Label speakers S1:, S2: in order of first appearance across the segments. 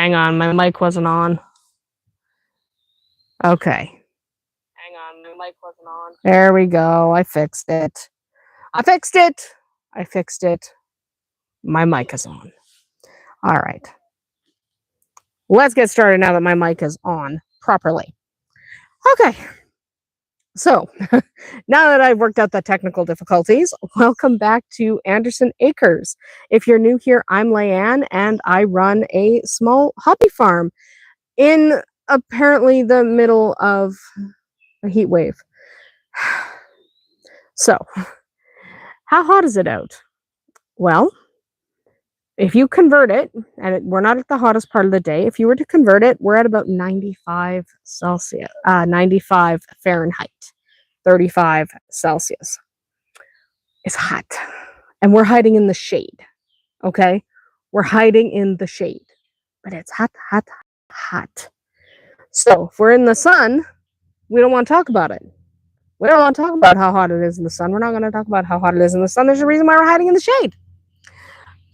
S1: Hang on, my mic wasn't on. Okay. Hang on, my mic wasn't on. There we go. I fixed it. I fixed it. I fixed it. My mic is on. All right. Let's get started now that my mic is on properly. Okay. So, now that I've worked out the technical difficulties, welcome back to Andersen Acres. If you're new here, I'm Leanne, and I run a small hobby farm in apparently the middle of a heat wave. So, how hot is it out? Well, if you convert it, and we're not at the hottest part of the day, if you were to convert it, we're at about 95 Celsius, 95 Fahrenheit, 35 Celsius. It's hot. And we're hiding in the shade, okay? We're hiding in the shade. But it's hot, hot, hot. So if we're in the sun, we don't want to talk about it. We don't want to talk about how hot it is in the sun. We're not going to talk about how hot it is in the sun. There's a reason why we're hiding in the shade.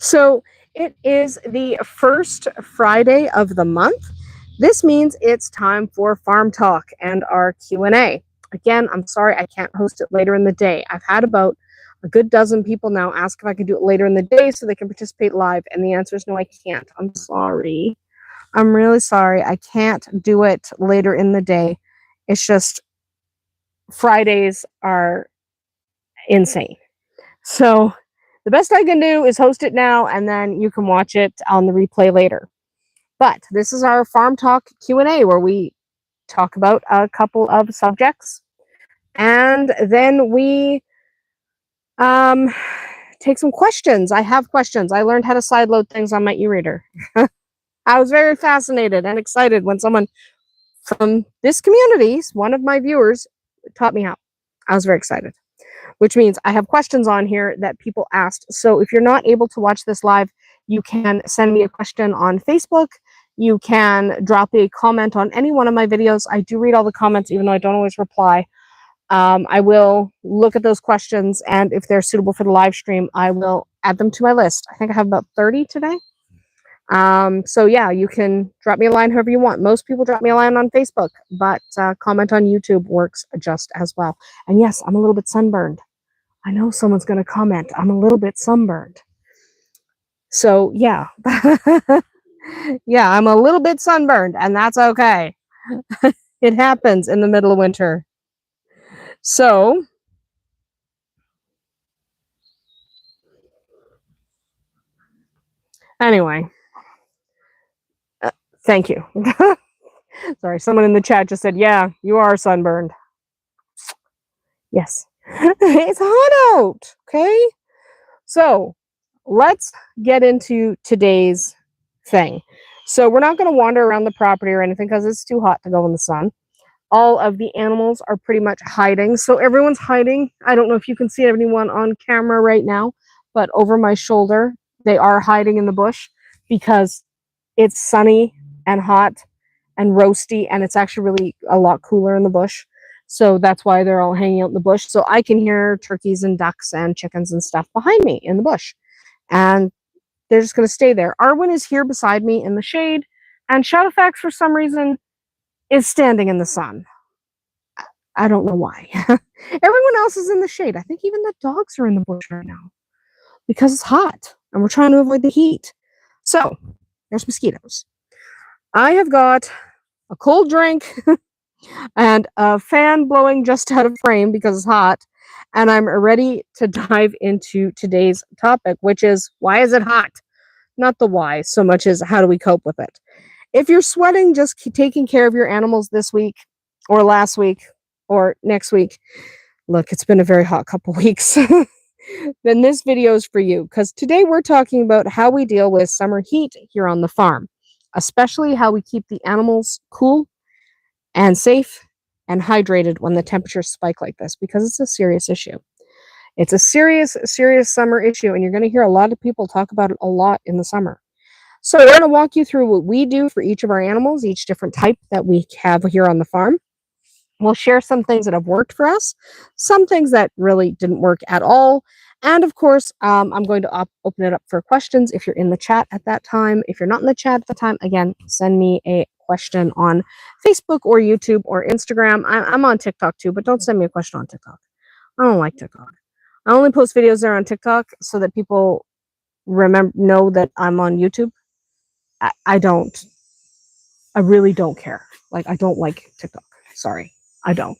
S1: So it is the first Friday of the month. This means it's time for Farm Talk and our Q&A. Again, I'm sorry I can't host it later in the day. I've had about a good dozen people now ask if I can do it later in the day so they can participate live. And the answer is no, I can't. I'm sorry. I'm really sorry. I can't do it later in the day. It's just Fridays are insane. So the best I can do is host it now, and then you can watch it on the replay later. But this is our Farm Talk Q&A, where we talk about a couple of subjects, and then we take some questions. I have questions. I learned how to sideload things on my e-reader. I was very fascinated and excited when someone from this community, one of my viewers, taught me how. I was very excited, which means I have questions on here that people asked. So if you're not able to watch this live, you can send me a question on Facebook. You can drop a comment on any one of my videos. I do read all the comments, even though I don't always reply. I will look at those questions, and if they're suitable for the live stream, I will add them to my list. I think I have about 30 today. So yeah, you can drop me a line however you want. Most people drop me a line on Facebook, but comment on YouTube works just as well. And yes, I'm a little bit sunburned. I know someone's going to comment. I'm a little bit sunburned. So yeah, yeah, I'm a little bit sunburned, and that's okay. It happens in the middle of winter. So anyway, thank you. Sorry, someone in the chat just said, yeah, you are sunburned. Yes, it's hot out, okay? So let's get into today's thing. So we're not going to wander around the property or anything because it's too hot to go in the sun. All of the animals are pretty much hiding. So everyone's hiding. I don't know if you can see anyone on camera right now, but over my shoulder, they are hiding in the bush because it's sunny and hot and roasty, and it's actually really a lot cooler in the bush. So that's why they're all hanging out in the bush. So I can hear turkeys and ducks and chickens and stuff behind me in the bush. And they're just going to stay there. Arwen is here beside me in the shade, and Shadowfax, for some reason, is standing in the sun. I don't know why. Everyone else is in the shade. I think even the dogs are in the bush right now because it's hot, and we're trying to avoid the heat. So there's mosquitoes. I have got a cold drink and a fan blowing just out of frame because it's hot. And I'm ready to dive into today's topic, which is, why is it hot? Not the why so much as how do we cope with it? If you're sweating, just keep taking care of your animals this week or last week or next week. Look, it's been a very hot couple weeks. Then this video is for you, because today we're talking about how we deal with summer heat here on the farm, especially how we keep the animals cool and safe and hydrated when the temperatures spike like this, because it's a serious issue. It's a serious, serious summer issue, and you're going to hear a lot of people talk about it a lot in the summer. So we're going to walk you through what we do for each of our animals, each different type that we have here on the farm. We'll share some things that have worked for us, some things that really didn't work at all. And of course, I'm going to open it up for questions if you're in the chat at that time. If you're not in the chat at the time, again, send me a question on Facebook or YouTube or Instagram. I'm on TikTok too, but don't send me a question on TikTok. I don't like TikTok. I only post videos there on TikTok so that people know that I'm on YouTube. I don't. I really don't care. Like, I don't like TikTok. Sorry, I don't.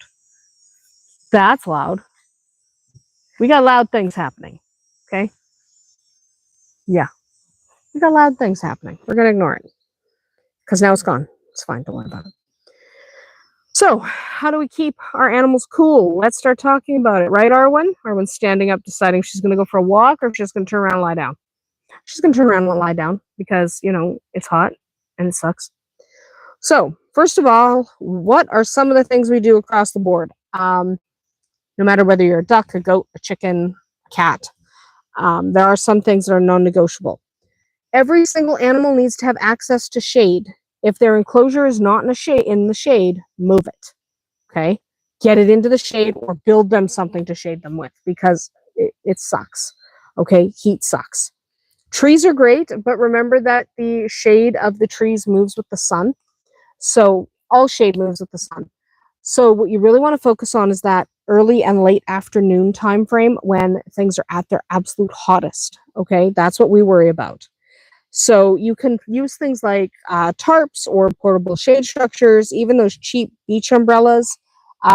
S1: That's loud. We got loud things happening. Okay? Yeah. We got loud things happening. We're going to ignore it. Because now it's gone. It's fine. Don't worry about it. So, how do we keep our animals cool? Let's start talking about it. Right, Arwen? Arwen's standing up, deciding she's going to go for a walk or if she's going to turn around and lie down. She's going to turn around and lie down because, it's hot and it sucks. So, first of all, what are some of the things we do across the board? No matter whether you're a duck, a goat, a chicken, a cat, there are some things that are non-negotiable. Every single animal needs to have access to shade. If their enclosure is not in the shade, move it. Okay? Get it into the shade or build them something to shade them with because it sucks. Okay? Heat sucks. Trees are great, but remember that the shade of the trees moves with the sun. So all shade moves with the sun. So what you really want to focus on is that early and late afternoon time frame when things are at their absolute hottest. Okay, that's what we worry about. So you can use things like tarps or portable shade structures, even those cheap beach umbrellas.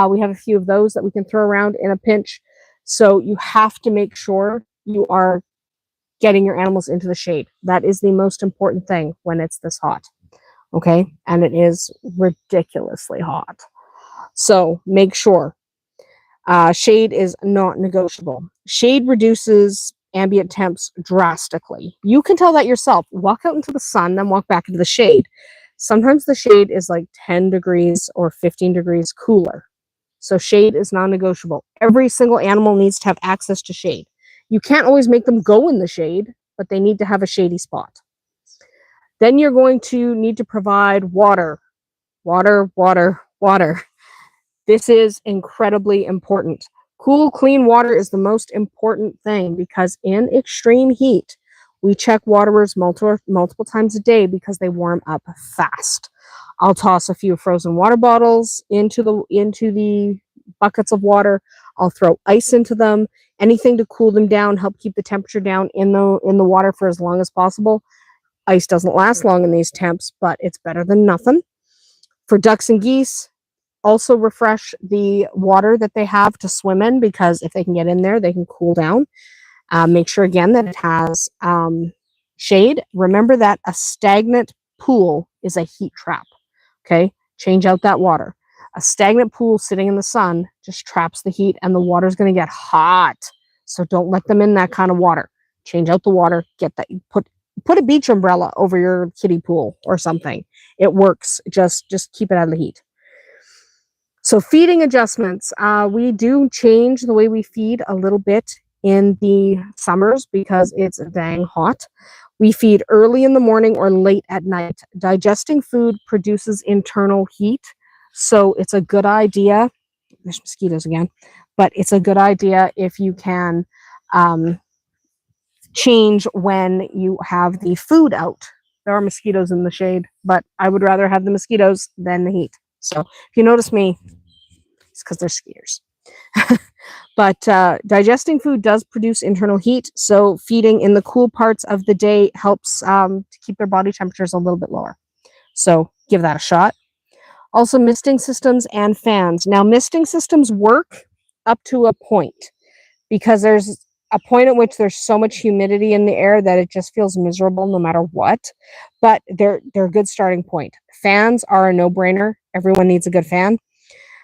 S1: We have a few of those that we can throw around in a pinch. So you have to make sure you are getting your animals into the shade. That is the most important thing when it's this hot. Okay, and it is ridiculously hot. So make sure. Shade is not negotiable. Shade reduces ambient temps drastically. You can tell that yourself. Walk out into the sun, then walk back into the shade. Sometimes the shade is like 10 degrees or 15 degrees cooler. So shade is non-negotiable. Every single animal needs to have access to shade. You can't always make them go in the shade, but they need to have a shady spot. Then you're going to need to provide water. Water, water, water. This is incredibly important. Cool, clean water is the most important thing because in extreme heat, we check waterers multiple times a day because they warm up fast. I'll toss a few frozen water bottles into the buckets of water. I'll throw ice into them, anything to cool them down, help keep the temperature down in the water for as long as possible. Ice doesn't last long in these temps, but it's better than nothing. For ducks and geese, also refresh the water that they have to swim in because if they can get in there, they can cool down. Make sure again that it has shade. Remember that a stagnant pool is a heat trap. Okay, change out that water. A stagnant pool sitting in the sun just traps the heat and the water is going to get hot. So don't let them in that kind of water. Change out the water. Get that. Put a beach umbrella over your kiddie pool or something. It works. Just keep it out of the heat. So feeding adjustments. We do change the way we feed a little bit in the summers because it's dang hot. We feed early in the morning or late at night. Digesting food produces internal heat. So it's a good idea. There's mosquitoes again. But it's a good idea if you can change when you have the food out. There are mosquitoes in the shade, but I would rather have the mosquitoes than the heat. So if you notice me, it's because they're skiers. But digesting food does produce internal heat, so feeding in the cool parts of the day helps to keep their body temperatures a little bit lower. So give that a shot. Also, misting systems and fans. Now, misting systems work up to a point because there's a point at which there's so much humidity in the air that it just feels miserable no matter what. But they're a good starting point. Fans are a no-brainer. Everyone needs a good fan.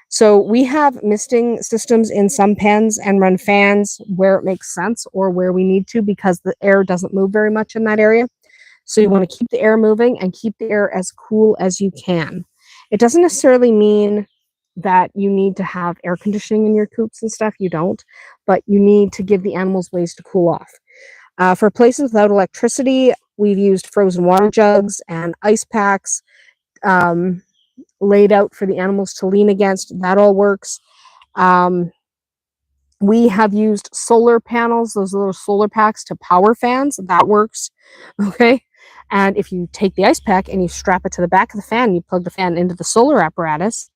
S1: So we have misting systems in some pens and run fans where it makes sense or where we need to because the air doesn't move very much in that area. So you want to keep the air moving and keep the air as cool as you can. It doesn't necessarily mean that you need to have air conditioning in your coops and stuff. You don't, but you need to give the animals ways to cool off. For places without electricity, we've used frozen water jugs and ice packs. laid out for the animals to lean against. That all works. We have used solar panels, those little solar packs, to power fans. That works. Okay. And if you take the ice pack and you strap it to the back of the fan, you plug the fan into the solar apparatus,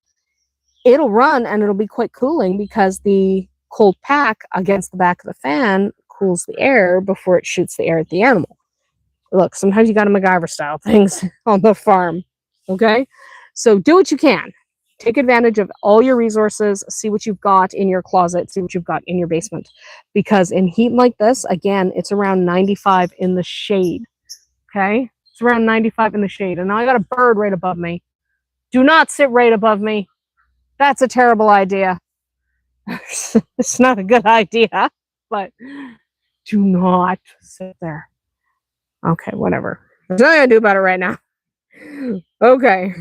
S1: it'll run and it'll be quite cooling because the cold pack against the back of the fan cools the air before it shoots the air at the animal. Look, sometimes you got to MacGyver style things on the farm. Okay. So do what you can. Take advantage of all your resources, see what you've got in your closet, see what you've got in your basement. Because in heat like this, again, it's around 95 in the shade. Okay? It's around 95 in the shade. And now I got a bird right above me. Do not sit right above me. That's a terrible idea. It's not a good idea, but do not sit there. Okay, whatever. There's nothing I can do about it right now. Okay.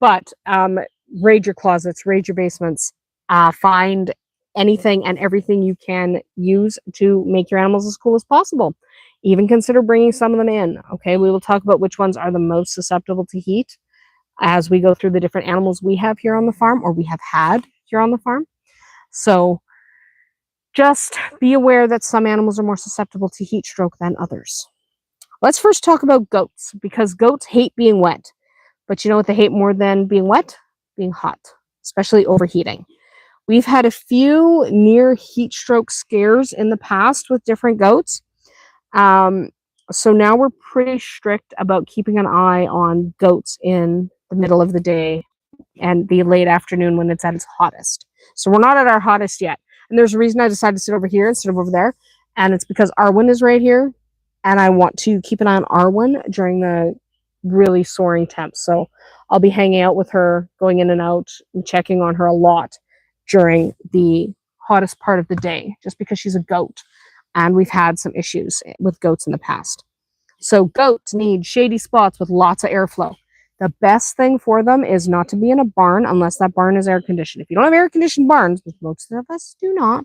S1: But raid your closets, raid your basements, find anything and everything you can use to make your animals as cool as possible. Even consider bringing some of them in. Okay, we will talk about which ones are the most susceptible to heat as we go through the different animals we have here on the farm, or we have had here on the farm. So just be aware that some animals are more susceptible to heat stroke than others. Let's first talk about goats, because goats hate being wet. But you know what they hate more than being wet? Being hot, especially overheating. We've had a few near heat stroke scares in the past with different goats. So now we're pretty strict about keeping an eye on goats in the middle of the day and the late afternoon when it's at its hottest. So we're not at our hottest yet. And there's a reason I decided to sit over here instead of over there. And it's because Arwen is right here. And I want to keep an eye on Arwen during the really soaring temps. So I'll be hanging out with her, going in and out, and checking on her a lot during the hottest part of the day, just because she's a goat. And we've had some issues with goats in the past. So goats need shady spots with lots of airflow. The best thing for them is not to be in a barn unless that barn is air conditioned. If you don't have air conditioned barns, which most of us do not,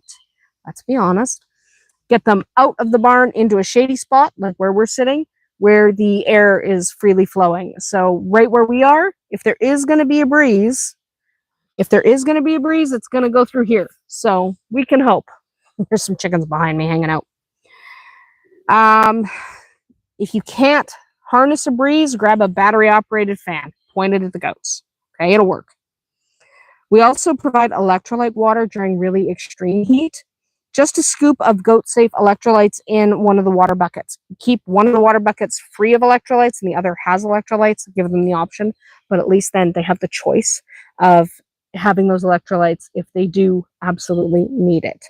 S1: let's be honest, get them out of the barn into a shady spot, like where we're sitting, where the air is freely flowing. So right where we are, if there is going to be a breeze, it's going to go through here. So we can hope. There's some chickens behind me hanging out. If you can't harness a breeze, grab a battery-operated fan. Point it at the goats. Okay, it'll work. We also provide electrolyte water during really extreme heat. Just a scoop of goat-safe electrolytes in one of the water buckets. Keep one of the water buckets free of electrolytes and the other has electrolytes. Give them the option, but at least then they have the choice of having those electrolytes if they do absolutely need it.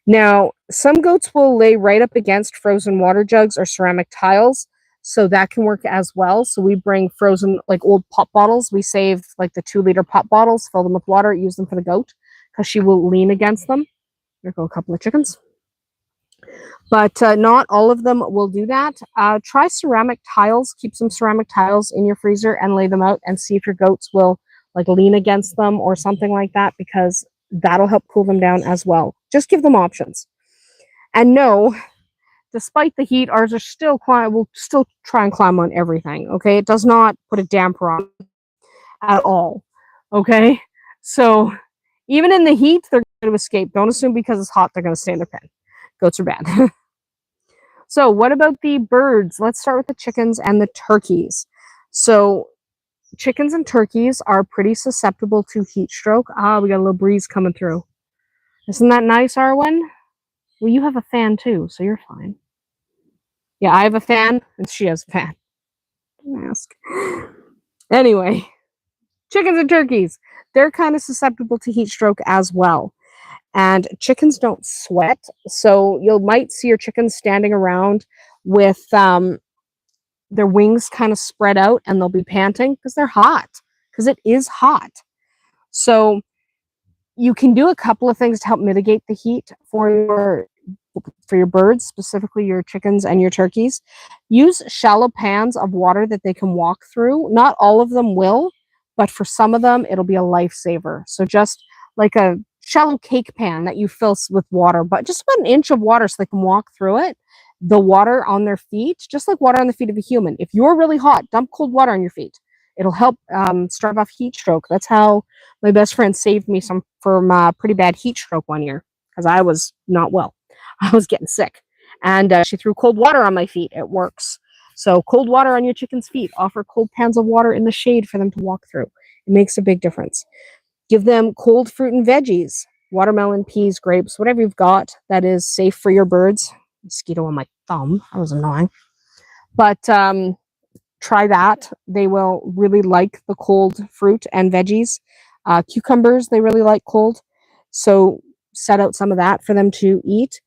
S1: Now, some goats will lay right up against frozen water jugs or ceramic tiles, so that can work as well. So we bring frozen, like old pop bottles. We save like the 2-liter pop bottles, fill them with water, use them for the goat because she will lean against them. There go a couple of chickens. But not all of them will do that. Try ceramic tiles. Keep some ceramic tiles in your freezer and lay them out and see if your goats will like lean against them or something like that, because that'll help cool them down as well. Just give them options. And no, despite the heat, ours are still will still try and climb on everything. Okay, it does not put a damper on at all. Okay, so even in the heat, they're going to escape. Don't assume because it's hot they're going to stay in their pen. Goats are bad. So what about the birds? Let's start with the chickens and the turkeys. So chickens and turkeys are pretty susceptible to heat stroke. We got a little breeze coming through. Isn't that nice, Arwen? Well, you have a fan too, so you're fine. Yeah, I have a fan, and she has a fan. Don't ask. Anyway, chickens and turkeys, they're kind of susceptible to heat stroke as well. And chickens don't sweat, so you might see your chickens standing around with their wings kind of spread out, and they'll be panting because they're hot, because it is hot. So you can do a couple of things to help mitigate the heat for your birds, specifically your chickens and your turkeys. Use shallow pans of water that they can walk through. Not all of them will, but for some of them, it'll be a lifesaver. So just like a shallow cake pan that you fill with water, but just about an inch of water so they can walk through it. The water on their feet, just like water on the feet of a human. If you're really hot, dump cold water on your feet. It'll help start off heat stroke. That's how my best friend saved me from pretty bad heat stroke one year because I was not well. I was getting sick. And she threw cold water on my feet. It works. So cold water on your chicken's feet. Offer cold pans of water in the shade for them to walk through. It makes a big difference. Give them cold fruit and veggies. Watermelon, peas, grapes, whatever you've got that is safe for your birds. Mosquito on my thumb. That was annoying. But try that. They will really like the cold fruit and veggies. Cucumbers, they really like cold. So set out some of that for them to eat.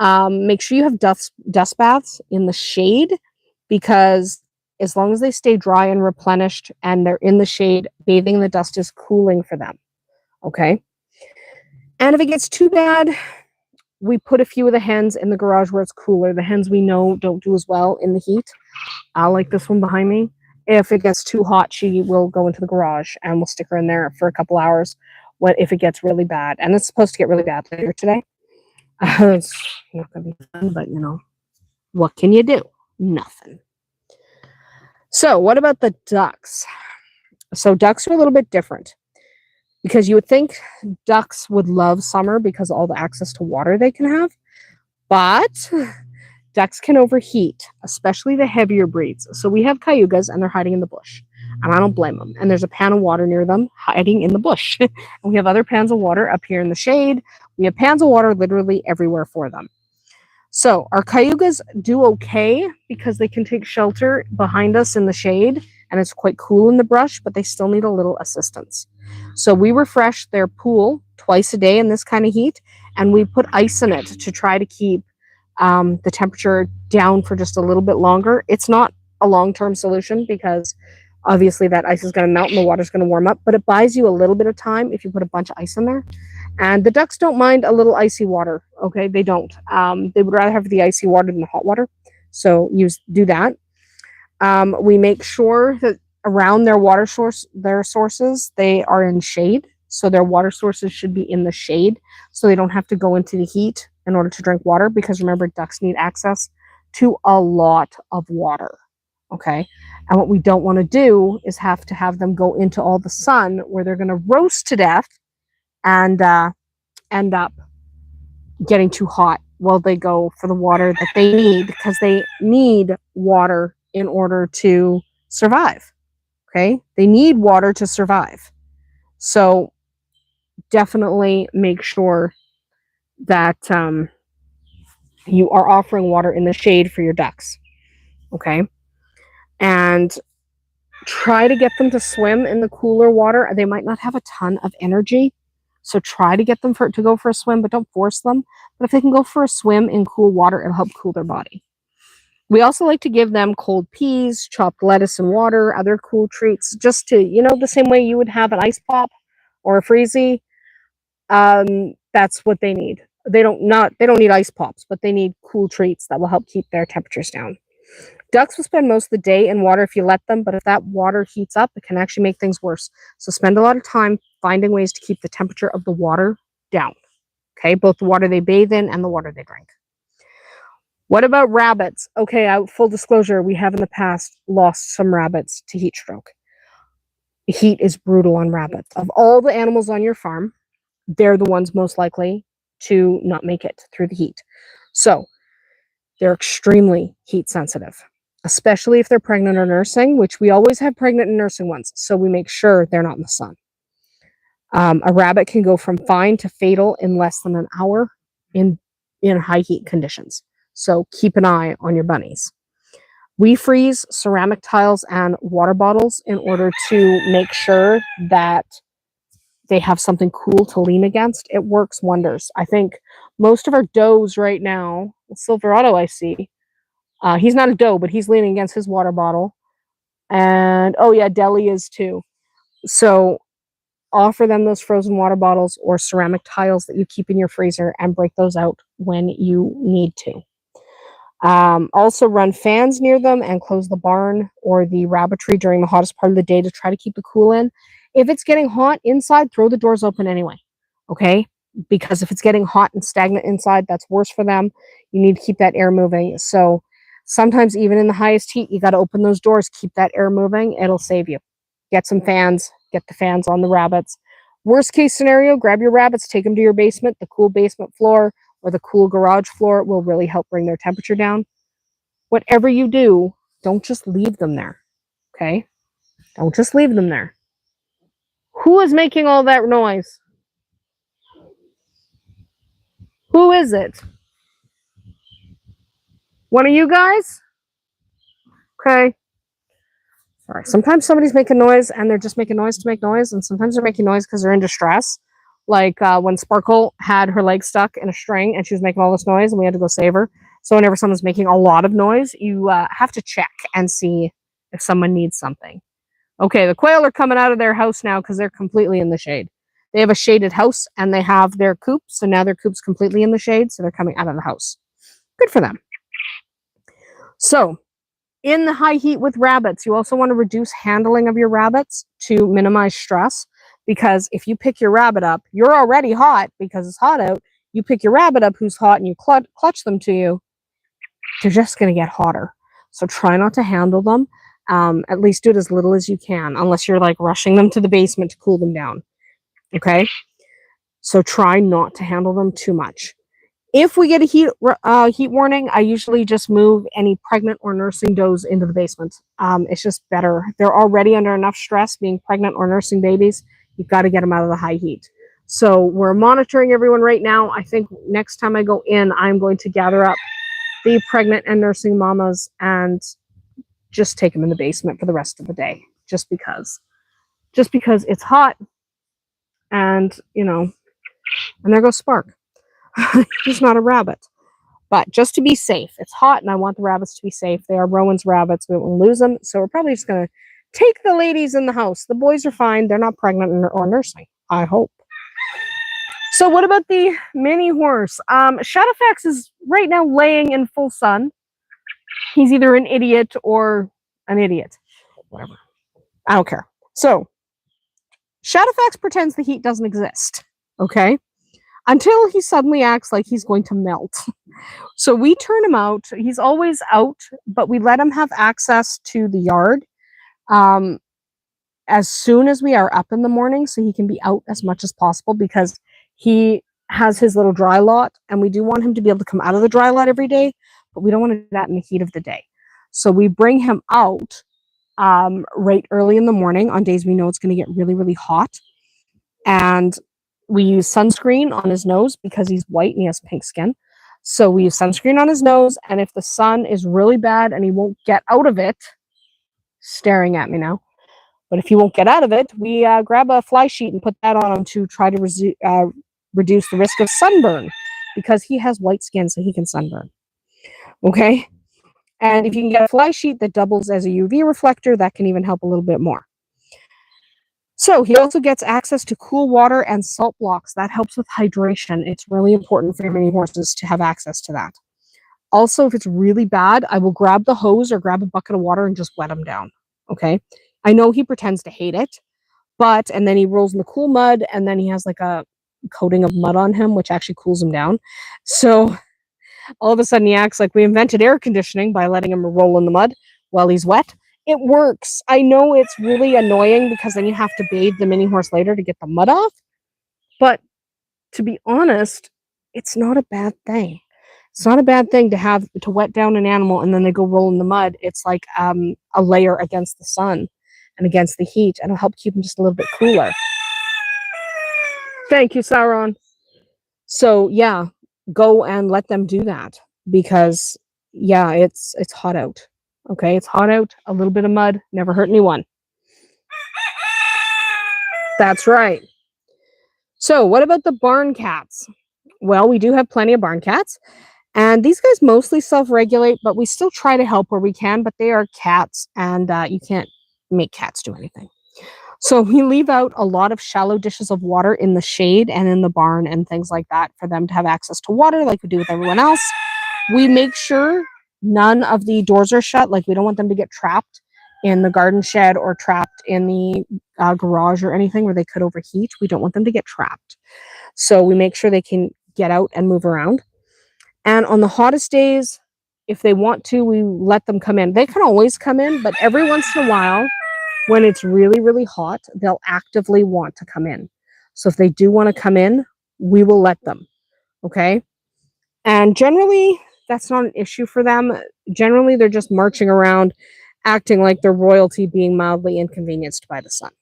S1: Make sure you have dust baths in the shade because as long as they stay dry and replenished and they're in the shade, bathing in the dust is cooling for them. Okay. And if it gets too bad, we put a few of the hens in the garage where it's cooler. The hens we know don't do as well in the heat. Like this one behind me. If it gets too hot, she will go into the garage and we'll stick her in there for a couple hours if it gets really bad. And it's supposed to get really bad later today. It's not going to be fun, but what can you do? Nothing. So what about the ducks? So ducks are a little bit different because you would think ducks would love summer because of all the access to water they can have, but ducks can overheat, especially the heavier breeds. So we have cayugas and they're hiding in the bush, and I don't blame them. And there's a pan of water near them hiding in the bush. And we have other pans of water up here in the shade. We have pans of water literally everywhere for them. So our cayugas do okay because they can take shelter behind us in the shade and it's quite cool in the brush, but they still need a little assistance. So we refresh their pool twice a day in this kind of heat, and we put ice in it to try to keep the temperature down for just a little bit longer. It's not a long-term solution because obviously that ice is going to melt and the water's going to warm up, but it buys you a little bit of time if you put a bunch of ice in there. And the ducks don't mind a little icy water. Okay, they don't. They would rather have the icy water than the hot water. So do that. We make sure that around their sources, they are in shade. So their water sources should be in the shade so they don't have to go into the heat in order to drink water, because remember, ducks need access to a lot of water. Okay. And what we don't want to do is have them go into all the sun where they're going to roast to death and end up getting too hot while they go for the water that they need, because they need water in order to survive. Okay. They need water to survive. So definitely make sure that you are offering water in the shade for your ducks. Okay. And try to get them to swim in the cooler water. They might not have a ton of energy, so try to get them to go for a swim, but don't force them. But if they can go for a swim in cool water, it'll help cool their body. We also like to give them cold peas, chopped lettuce and water, other cool treats, just to, the same way you would have an ice pop or a freezy. That's what they need. They don't need ice pops, but they need cool treats that will help keep their temperatures down. Ducks will spend most of the day in water if you let them, but if that water heats up, it can actually make things worse. So spend a lot of time finding ways to keep the temperature of the water down. Okay, both the water they bathe in and the water they drink. What about rabbits? Okay, full disclosure, we have in the past lost some rabbits to heat stroke. Heat is brutal on rabbits. Of all the animals on your farm, they're the ones most likely to not make it through the heat. So they're extremely heat sensitive, especially if they're pregnant or nursing, which we always have pregnant and nursing ones. So we make sure they're not in the sun. A rabbit can go from fine to fatal in less than an hour in high heat conditions. So keep an eye on your bunnies. We freeze ceramic tiles and water bottles in order to make sure that they have something cool to lean against. It works wonders. I think most of our does right now, Silverado I see, he's not a doe, but he's leaning against his water bottle. And, oh yeah, Deli is too. So offer them those frozen water bottles or ceramic tiles that you keep in your freezer and break those out when you need to. Also run fans near them and close the barn or the rabbitry during the hottest part of the day to try to keep the cool in. If it's getting hot inside, throw the doors open anyway. Okay? Because if it's getting hot and stagnant inside, that's worse for them. You need to keep that air moving. So sometimes even in the highest heat, you got to open those doors, keep that air moving. It'll save you. Get some fans, get the fans on the rabbits. Worst case scenario, grab your rabbits, take them to your basement. The cool basement floor or the cool garage floor will really help bring their temperature down. Whatever you do, don't just leave them there, okay? Don't just leave them there. Who is making all that noise? Who is it? One of you guys? Okay. Sorry. Sometimes somebody's making noise and they're just making noise to make noise, and sometimes they're making noise because they're in distress. Like when Sparkle had her leg stuck in a string and she was making all this noise and we had to go save her. So whenever someone's making a lot of noise, you have to check and see if someone needs something. Okay, the quail are coming out of their house now because they're completely in the shade. They have a shaded house and they have their coop, so now their coop's completely in the shade, so they're coming out of the house. Good for them. So, in the high heat with rabbits, you also want to reduce handling of your rabbits to minimize stress, because if you pick your rabbit up, you're already hot because it's hot out. You pick your rabbit up who's hot and you clutch them to you, they're just going to get hotter. So try not to handle them. At least do it as little as you can, unless you're like rushing them to the basement to cool them down. Okay? So try not to handle them too much. If we get a heat warning, I usually just move any pregnant or nursing does into the basement. It's just better. They're already under enough stress being pregnant or nursing babies. You've got to get them out of the high heat. So we're monitoring everyone right now. I think next time I go in, I'm going to gather up the pregnant and nursing mamas and just take them in the basement for the rest of the day, just because it's hot. And and there goes Spark. He's not a rabbit, but just to be safe, it's hot and I want the rabbits to be safe. They are Rowan's rabbits. We won't lose them, so we're probably just going to take the ladies in the house. The boys are fine. They're not pregnant or nursing, I hope. So what about the mini horse? Shadowfax is right now laying in full sun. He's either an idiot or an idiot. Whatever. I don't care. So, Shadowfax pretends the heat doesn't exist. Okay? Until he suddenly acts like he's going to melt. So we turn him out. He's always out, but we let him have access to the yard as soon as we are up in the morning, so he can be out as much as possible, because he has his little dry lot, and we do want him to be able to come out of the dry lot every day, but we don't want to do that in the heat of the day. So we bring him out right early in the morning on days we know it's going to get really, really hot. And we use sunscreen on his nose because he's white and he has pink skin. So we use sunscreen on his nose, and if the sun is really bad and he won't get out of it, staring at me now, but if he won't get out of it, we grab a fly sheet and put that on him to try to reduce the risk of sunburn, because he has white skin, so he can sunburn. Okay? And if you can get a fly sheet that doubles as a UV reflector, that can even help a little bit more. So he also gets access to cool water and salt blocks. That helps with hydration. It's really important for your mini horses to have access to that. Also, if it's really bad, I will grab the hose or grab a bucket of water and just wet him down. Okay? I know he pretends to hate it, and then he rolls in the cool mud, and then he has like a coating of mud on him, which actually cools him down. So all of a sudden he acts like we invented air conditioning by letting him roll in the mud while he's wet. It works. I know it's really annoying because then you have to bathe the mini horse later to get the mud off. But to be honest, it's not a bad thing. It's not a bad thing to have to wet down an animal and then they go roll in the mud. It's like a layer against the sun and against the heat, and it'll help keep them just a little bit cooler. Thank you, Sauron. So yeah, go and let them do that, because yeah, it's hot out. Okay, it's hot out. A little bit of mud never hurt anyone. That's right. So what about the barn cats? Well, we do have plenty of barn cats, and these guys mostly self-regulate, but we still try to help where we can, but they are cats, and you can't make cats do anything. So we leave out a lot of shallow dishes of water in the shade and in the barn and things like that for them to have access to water like we do with everyone else. We make sure none of the doors are shut. Like, we don't want them to get trapped in the garden shed or trapped in the garage or anything where they could overheat. We don't want them to get trapped. So we make sure they can get out and move around. And on the hottest days, if they want to, we let them come in. They can always come in, but every once in a while, When it's really, really hot, they'll actively want to come in. So if they do want to come in, we will let them. Okay. And generally, that's not an issue for them. Generally, they're just marching around, acting like they're royalty, being mildly inconvenienced by the sun.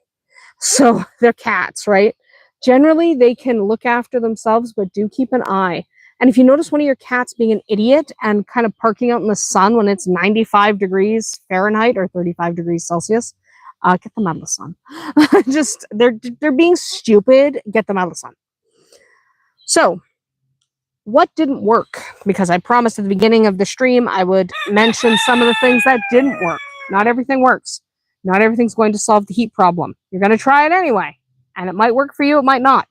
S1: So they're cats, right? Generally, they can look after themselves, but do keep an eye. And if you notice one of your cats being an idiot and kind of parking out in the sun when it's 95 degrees Fahrenheit or 35 degrees Celsius, get them out of the sun. Just they're being stupid. Get them out of the sun. So, what didn't work? Because I promised at the beginning of the stream I would mention some of the things that didn't work. Not everything works. Not everything's going to solve the heat problem. You're going to try it anyway, and it might work for you, it might not.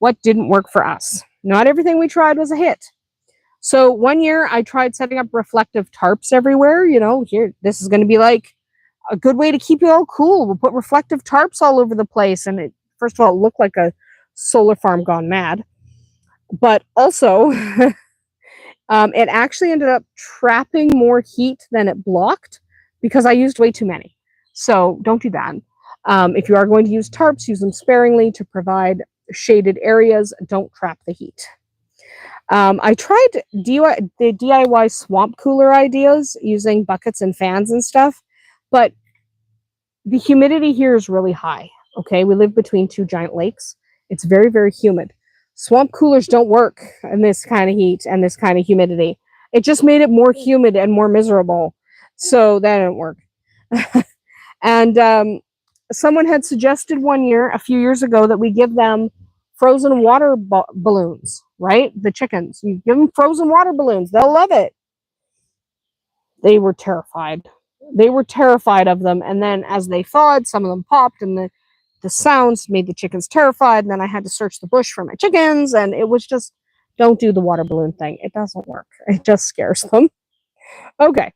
S1: What didn't work for us? Not everything we tried was a hit. So one year I tried setting up reflective tarps everywhere. You know, here, this is going to be like a good way to keep you all cool. We'll put reflective tarps all over the place. And it, first of all, it looked like a solar farm gone mad. But also, it actually ended up trapping more heat than it blocked because I used way too many. So don't do that. If you are going to use tarps, use them sparingly to provide shaded areas. Don't trap the heat. I tried the DIY swamp cooler ideas using buckets and fans and stuff, but the humidity here is really high. Okay, we live between two giant lakes. It's very, very humid. Swamp coolers don't work in this kind of heat and this kind of humidity. It just made it more humid and more miserable. So that didn't work. And someone had suggested one year, a few years ago, that we give them frozen water balloons, right? The chickens. You give them frozen water balloons. They'll love it. They were terrified. They were terrified of them. And then as they thawed, some of them popped and the sounds made the chickens terrified. And then I had to search the bush for my chickens. And it was just, don't do the water balloon thing. It doesn't work. It just scares them. Okay.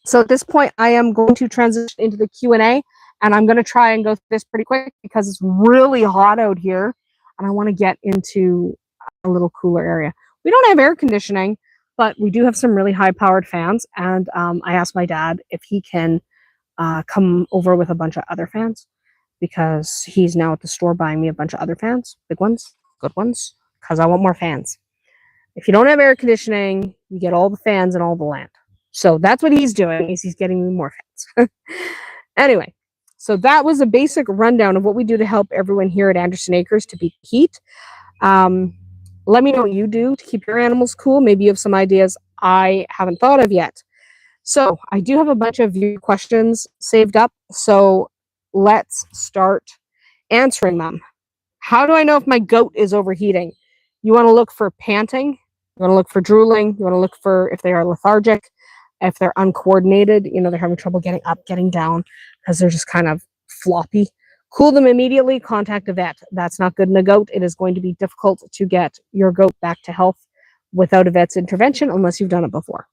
S1: So at this point, I am going to transition into the Q&A. And I'm going to try and go through this pretty quick because it's really hot out here. And I want to get into a little cooler area. We don't have air conditioning, but we do have some really high-powered fans. And I asked my dad if he can come over with a bunch of other fans because he's now at the store buying me a bunch of other fans, big ones, good ones, because I want more fans. If you don't have air conditioning, you get all the fans and all the land. So that's what he's doing, is he's getting me more fans. Anyway, so that was a basic rundown of what we do to help everyone here at Andersen Acres to beat heat. Let me know what you do to keep your animals cool. Maybe you have some ideas I haven't thought of yet. So I do have a bunch of viewer questions saved up. So let's start answering them. How do I know if my goat is overheating? You want to look for panting. You want to look for drooling. You want to look for if they are lethargic, if they're uncoordinated, you know, they're having trouble getting up, getting down because they're just kind of floppy. Cool them immediately, contact a vet. That's not good in a goat. It is going to be difficult to get your goat back to health without a vet's intervention unless you've done it before.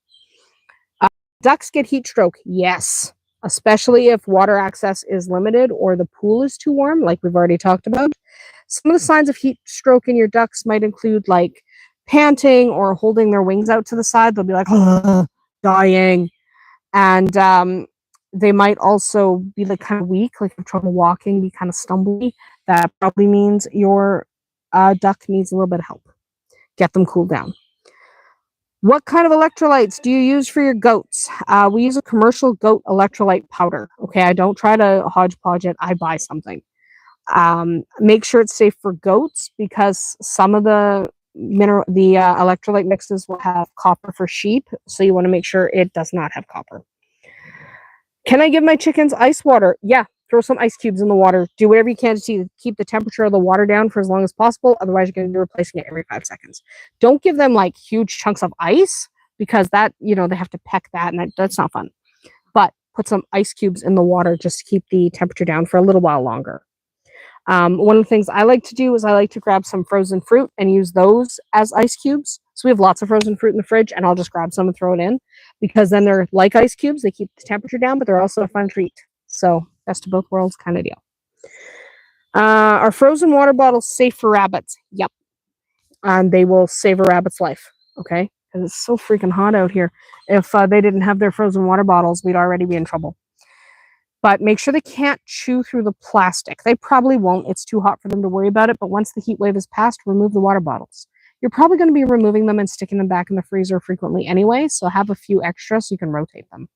S1: Ducks get heat stroke. Yes, especially if water access is limited or the pool is too warm, like we've already talked about. Some of the signs of heat stroke in your ducks might include like panting or holding their wings out to the side. They'll be like, dying. And they might also be like kind of weak, like have trouble walking, be kind of stumbly. That probably means your duck needs a little bit of help. Get them cooled down. What kind of electrolytes do you use for your goats? We use a commercial goat electrolyte powder. Okay, I don't try to hodgepodge it. I buy something. Make sure it's safe for goats because some of the electrolyte mixes will have copper for sheep. So you want to make sure it does not have copper. Can I give my chickens ice water? Yeah, throw some ice cubes in the water. Do whatever you can to keep the temperature of the water down for as long as possible. Otherwise, you're going to be replacing it every 5 seconds. Don't give them like huge chunks of ice because that, you know, they have to peck that and that's not fun. But put some ice cubes in the water just to keep the temperature down for a little while longer. One of the things I like to do is I like to grab some frozen fruit and use those as ice cubes. So we have lots of frozen fruit in the fridge and I'll just grab some and throw it in because then they're like ice cubes. They keep the temperature down, but they're also a fun treat. So best of both worlds kind of deal. Are frozen water bottles safe for rabbits? Yep. They will save a rabbit's life. Okay. Because it's so freaking hot out here. If they didn't have their frozen water bottles, we'd already be in trouble. but make sure they can't chew through the plastic. They probably won't. It's too hot for them to worry about it. But once the heat wave is passed, remove the water bottles. You're probably going to be removing them and sticking them back in the freezer frequently anyway, so have a few extra so you can rotate them.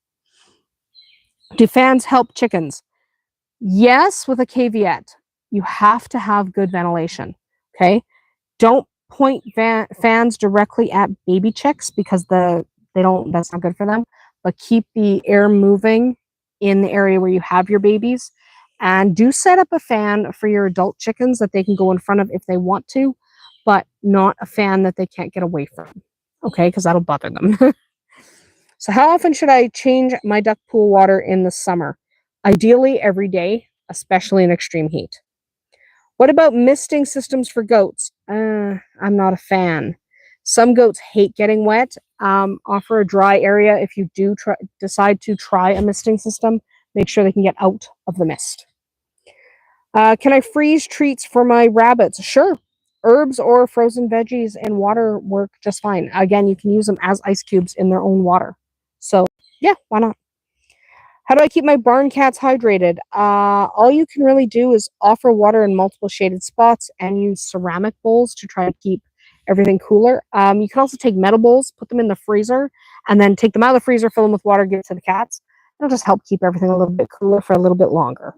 S1: Do fans help chickens? Yes, with a caveat. You have to have good ventilation. Okay? Don't point fans directly at baby chicks because that's not good for them. But keep the air moving in the area where you have your babies. And do set up a fan for your adult chickens that they can go in front of if they want to, but not a fan that they can't get away from. Okay, because that'll bother them. So how often should I change my duck pool water in the summer? Ideally every day, especially in extreme heat. What about misting systems for goats? I'm not a fan. Some goats hate getting wet. Offer a dry area if you do decide to try a misting system. Make sure they can get out of the mist. Can I freeze treats for my rabbits? Sure. Herbs or frozen veggies and water work just fine. Again, you can use them as ice cubes in their own water. So, yeah, why not? How do I keep my barn cats hydrated? All you can really do is offer water in multiple shaded spots and use ceramic bowls to try to keep everything cooler. You can also take metal bowls, put them in the freezer, and then take them out of the freezer, fill them with water, give it to the cats. It'll just help keep everything a little bit cooler for a little bit longer.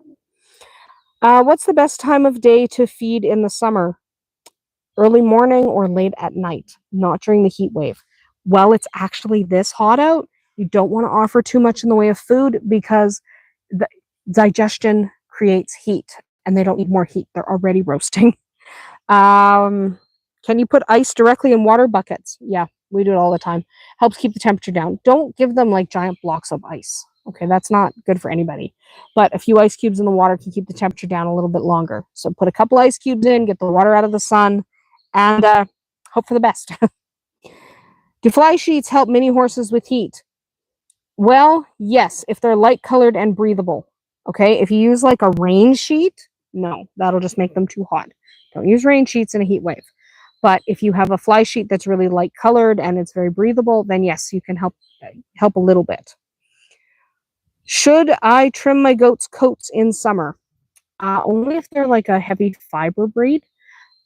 S1: What's the best time of day to feed in the summer? Early morning or late at night, not during the heat wave. Well, it's actually this hot out. You don't want to offer too much in the way of food because the digestion creates heat and they don't need more heat. They're already roasting. Can you put ice directly in water buckets? Yeah, we do it all the time. Helps keep the temperature down. Don't give them like giant blocks of ice. Okay, that's not good for anybody. But a few ice cubes in the water can keep the temperature down a little bit longer. So put a couple ice cubes in, get the water out of the sun, and hope for the best. Do fly sheets help mini horses with heat? Well, yes, if they're light colored and breathable. Okay, if you use like a rain sheet, no, that'll just make them too hot. Don't use rain sheets in a heat wave. But if you have a fly sheet that's really light colored and it's very breathable, then yes, you can help a little bit. Should I trim my goats' coats in summer? Only if they're like a heavy fiber breed.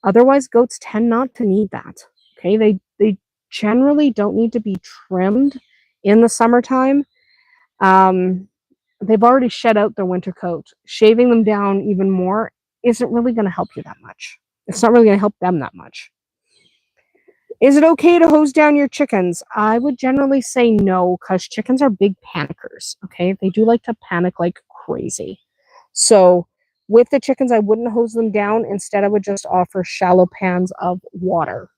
S1: Otherwise, goats tend not to need that. Okay, they generally don't need to be trimmed in the summertime. They've already shed out their winter coat. Shaving them down even more isn't really going to help you that much. It's not really going to help them that much. Is it okay to hose down your chickens? I would generally say no, because chickens are big panickers. Okay, they do like to panic like crazy. So with the chickens, I wouldn't hose them down. Instead, I would just offer shallow pans of water.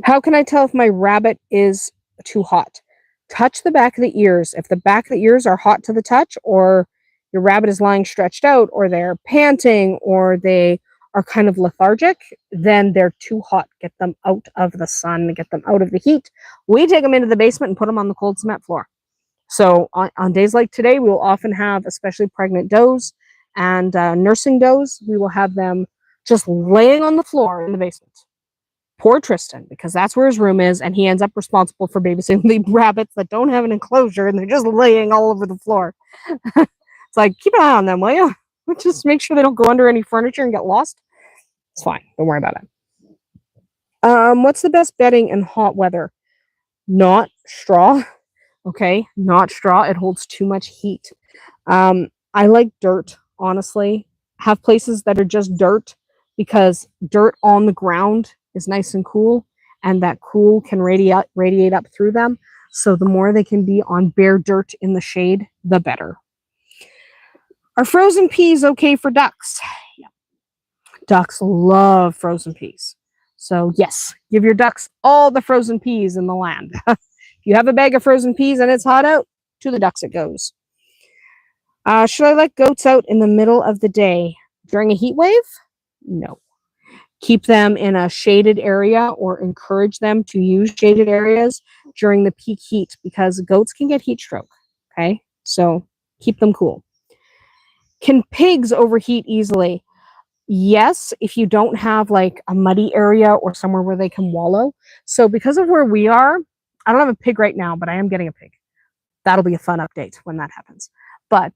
S1: How can I tell if my rabbit is too hot? Touch the back of the ears. If the back of the ears are hot to the touch, or your rabbit is lying stretched out, or they're panting, or they are kind of lethargic, then they're too hot. Get them out of the sun, get them out of the heat. We take them into the basement and put them on the cold cement floor. So on days like today, we will often have, especially pregnant does and nursing does, we will have them just laying on the floor in the basement. Poor Tristan, because that's where his room is, and he ends up responsible for babysitting the rabbits that don't have an enclosure, and they're just laying all over the floor. It's like, keep an eye on them, will you? Just make sure they don't go under any furniture and get lost. It's fine. Don't worry about it. What's the best bedding in hot weather? Not straw. Okay, not straw. It holds too much heat. I like dirt, honestly. Have places that are just dirt, because dirt on the ground is nice and cool, and that cool can radiate up through them. So the more they can be on bare dirt in the shade, the better. Are frozen peas okay for ducks? Yeah. Ducks love frozen peas. So yes, give your ducks all the frozen peas in the land. If you have a bag of frozen peas and it's hot out, to the ducks it goes. Should I let goats out in the middle of the day during a heat wave? No. Keep them in a shaded area, or encourage them to use shaded areas during the peak heat, because goats can get heat stroke. Okay, so keep them cool. Can pigs overheat easily? Yes, if you don't have like a muddy area or somewhere where they can wallow. So because of where we are, I don't have a pig right now, but I am getting a pig. That'll be a fun update when that happens. But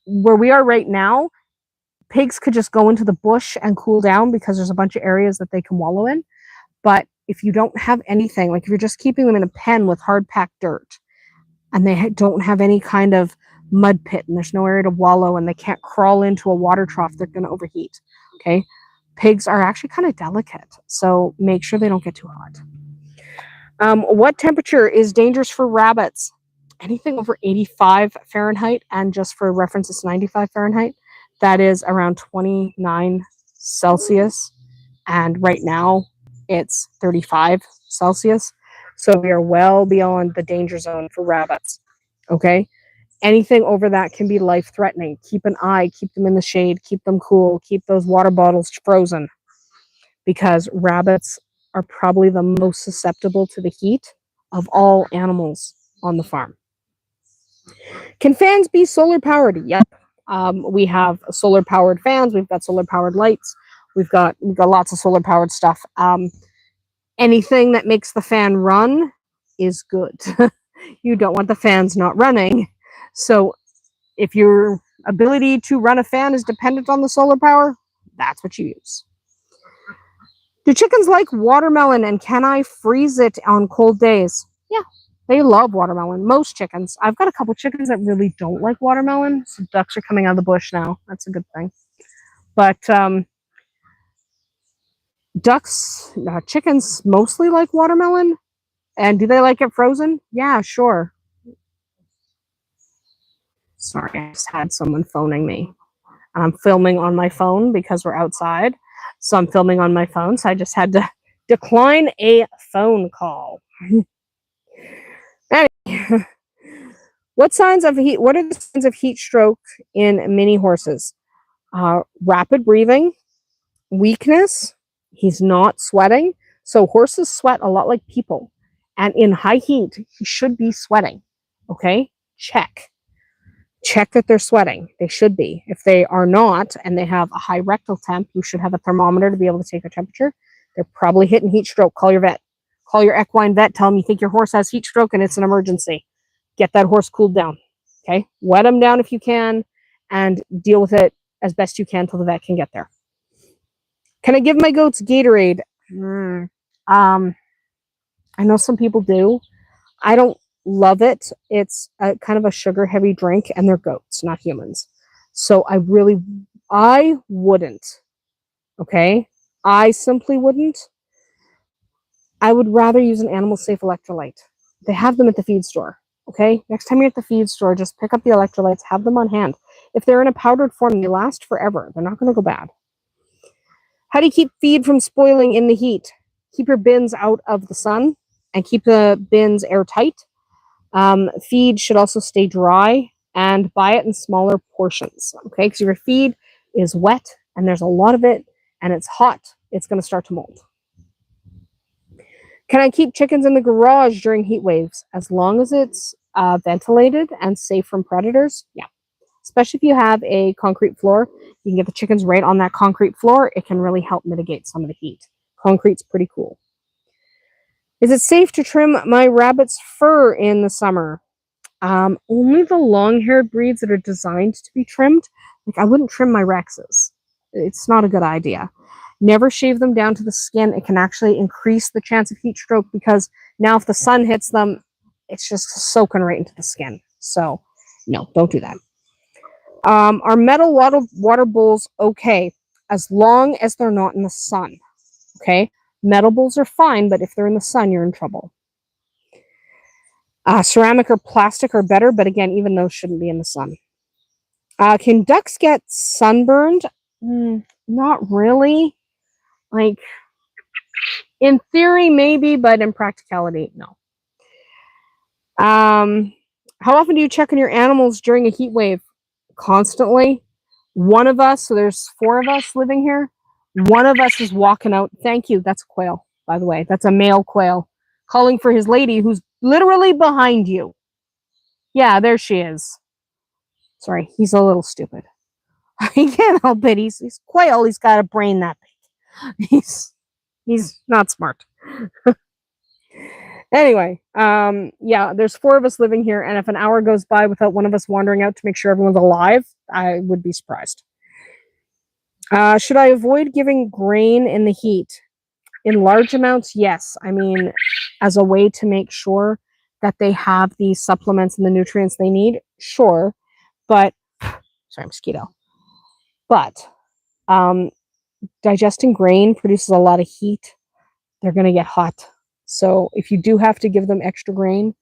S1: where we are right now, pigs could just go into the bush and cool down because there's a bunch of areas that they can wallow in. But if you don't have anything, like if you're just keeping them in a pen with hard packed dirt and they don't have any kind of mud pit and there's no area to wallow and they can't crawl into a water trough, they're going to overheat. Okay. Pigs are actually kind of delicate, so make sure they don't get too hot. What temperature is dangerous for rabbits? Anything over 85 Fahrenheit, and just for reference, it's 95 Fahrenheit. That is around 29 Celsius. And right now it's 35 Celsius. So we are well beyond the danger zone for rabbits. Okay. Anything over that can be life-threatening. Keep an eye, keep them in the shade, keep them cool, keep those water bottles frozen, because rabbits are probably the most susceptible to the heat of all animals on the farm. Can fans be solar powered? Yep. We have solar powered fans. We've got solar powered lights. We've got lots of solar powered stuff. Anything that makes the fan run is good. You don't want the fans not running. So if your ability to run a fan is dependent on the solar power, that's what you use. Do chickens like watermelon, and can I freeze it on cold days? Yeah, they love watermelon. Most chickens. I've got a couple chickens that really don't like watermelon. So ducks are coming out of the bush now. That's a good thing. But chickens mostly like watermelon. And do they like it frozen? Yeah, sure. Sorry, I just had someone phoning me. And I'm filming on my phone because we're outside. So I'm filming on my phone. So I just had to decline a phone call. Anyway, what are the signs of heat stroke in mini horses? Rapid breathing, weakness. He's not sweating. So horses sweat a lot like people. And in high heat, he should be sweating. Okay? Check that they're sweating. They should be. If they are not, and they have a high rectal temp, you should have a thermometer to be able to take their temperature. They're probably hitting heat stroke. Call your vet. Call your equine vet. Tell them you think your horse has heat stroke and it's an emergency. Get that horse cooled down. Okay? Wet them down if you can and deal with it as best you can until the vet can get there. Can I give my goats Gatorade? I know some people do. I don't love it. It's a kind of a sugar heavy drink, and they're goats, not humans. So I wouldn't. Okay? I simply wouldn't. I would rather use an animal safe electrolyte. They have them at the feed store. Okay? Next time you're at the feed store, just pick up the electrolytes, have them on hand. If they're in a powdered form, they last forever. They're not going to go bad. How do you keep feed from spoiling in the heat? Keep your bins out of the sun and keep the bins airtight. Feed should also stay dry, and buy it in smaller portions. Okay, because if your feed is wet and there's a lot of it and it's hot, it's going to start to mold. Can I keep chickens in the garage during heat waves? As long as it's ventilated and safe from predators, yeah. Especially if you have a concrete floor, you can get the chickens right on that concrete floor. It can really help mitigate some of the heat. Concrete's pretty cool. Is it safe to trim my rabbit's fur in the summer? Only the long-haired breeds that are designed to be trimmed. Like, I wouldn't trim my Rexes. It's not a good idea. Never shave them down to the skin. It can actually increase the chance of heat stroke because now if the sun hits them, it's just soaking right into the skin. So, no, don't do that. Are metal water bowls okay as long as they're not in the sun? Okay? Metal bowls are fine, but if they're in the sun, you're in trouble. Ceramic or plastic are better, but again, even those shouldn't be in the sun. Can ducks get sunburned? Not really. Like, in theory, maybe, but in practicality, no. How often do you check on your animals during a heat wave? Constantly. One of us, so there's 4 of us living here. One of us is walking out. Thank you. That's a quail, by the way. That's a male quail calling for his lady who's literally behind you. Yeah, there she is. Sorry, he's a little stupid. He can't help it. He's quail. He's got a brain that big. He's not smart. Anyway, yeah, there's 4 of us living here, and if an hour goes by without one of us wandering out to make sure everyone's alive, I would be surprised. Should I avoid giving grain in the heat? In large amounts, yes. I mean, as a way to make sure that they have the supplements and the nutrients they need, sure. But, sorry, mosquito. But, um, digesting grain produces a lot of heat. They're going to get hot. So if you do have to give them extra grain,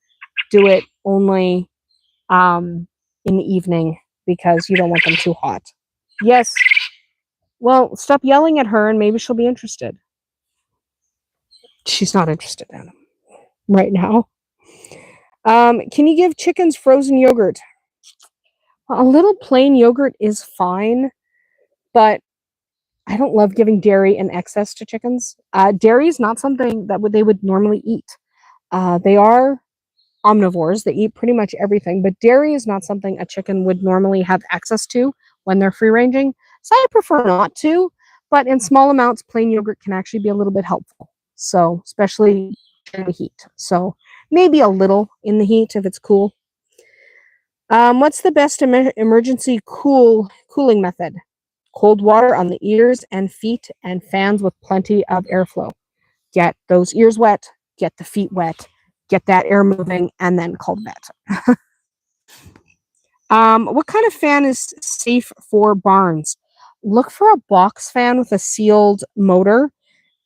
S1: do it only in the evening because you don't want them too hot. Yes. Well, stop yelling at her and maybe she'll be interested. She's not interested in them right now. Can you give chickens frozen yogurt? A little plain yogurt is fine, but I don't love giving dairy in excess to chickens. Dairy is not something that they would normally eat. They are omnivores. They eat pretty much everything, but dairy is not something a chicken would normally have access to when they're free ranging. So I prefer not to, but in small amounts, plain yogurt can actually be a little bit helpful. So, especially in the heat. So, maybe a little in the heat if it's cool. What's the best emergency cooling method? Cold water on the ears and feet and fans with plenty of airflow. Get those ears wet, get the feet wet, get that air moving, and then call the vet. What kind of fan is safe for barns? Look for a box fan with a sealed motor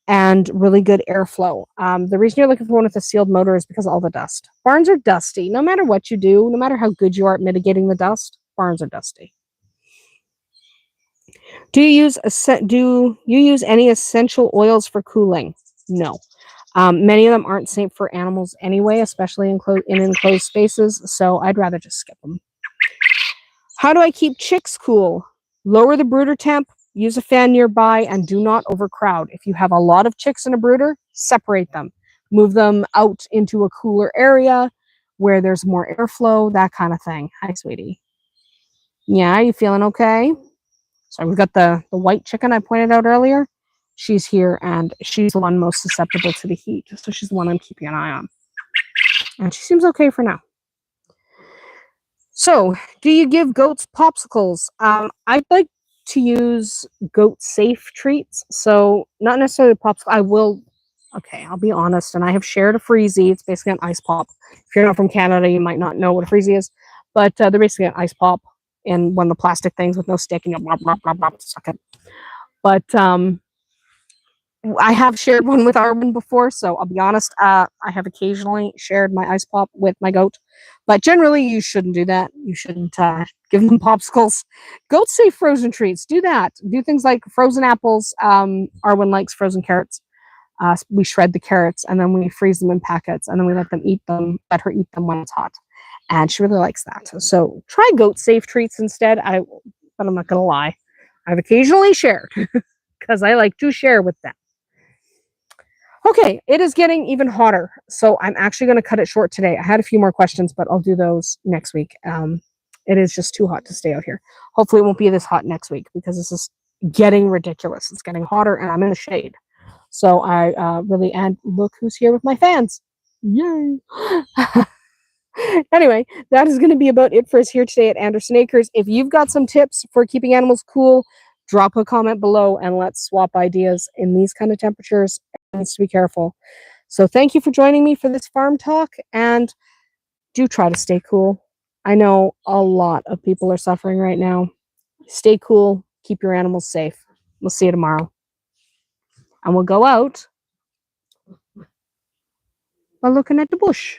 S1: and really good airflow. The reason you're looking for one with a sealed motor is because of all the dust. Barns are dusty. No matter what you do, no matter how good you are at mitigating the dust, barns are dusty. Do you use any essential oils for cooling? No. Many of them aren't safe for animals anyway, especially in enclosed spaces, so I'd rather just skip them. How do I keep chicks cool? Lower the brooder temp, use a fan nearby, and do not overcrowd. If you have a lot of chicks in a brooder, separate them. Move them out into a cooler area where there's more airflow, that kind of thing. Hi, sweetie. Yeah, you feeling okay? So we've got the white chicken I pointed out earlier. She's here, and she's the one most susceptible to the heat. So she's the one I'm keeping an eye on. And she seems okay for now. So, do you give goats popsicles? I'd like to use goat safe treats. So, not necessarily popsicle. I'll be honest, and I have shared a freezie. It's basically an ice pop. If you're not from Canada, you might not know what a freezie is, but they're basically an ice pop in one of the plastic things with no stick, and you blah, blah, blah, blah, suck it. But I have shared one with Arwen before, so I'll be honest. I have occasionally shared my ice pop with my goat, but generally you shouldn't do that. You shouldn't give them popsicles. Goats say frozen treats. Do that. Do things like frozen apples. Arwen likes frozen carrots. We shred the carrots and then we freeze them in packets and then we let her eat them when it's hot. And she really likes that. So try goat safe treats instead. But I'm not gonna lie, I've occasionally shared because I like to share with them. Okay, it is getting even hotter, so I'm actually going to cut it short today. I had a few more questions, but I'll do those next week. It is just too hot to stay out here. Hopefully it won't be this hot next week because this is getting ridiculous. It's getting hotter and I'm in the shade. So and look who's here with my fans. Yay! Anyway, that is going to be about it for us here today at Andersen Acres. If you've got some tips for keeping animals cool, drop a comment below and let's swap ideas in these kind of temperatures. It needs to be careful. So thank you for joining me for this farm talk and do try to stay cool. I know a lot of people are suffering right now. Stay cool. Keep your animals safe. We'll see you tomorrow. And we'll go out by looking at the bush.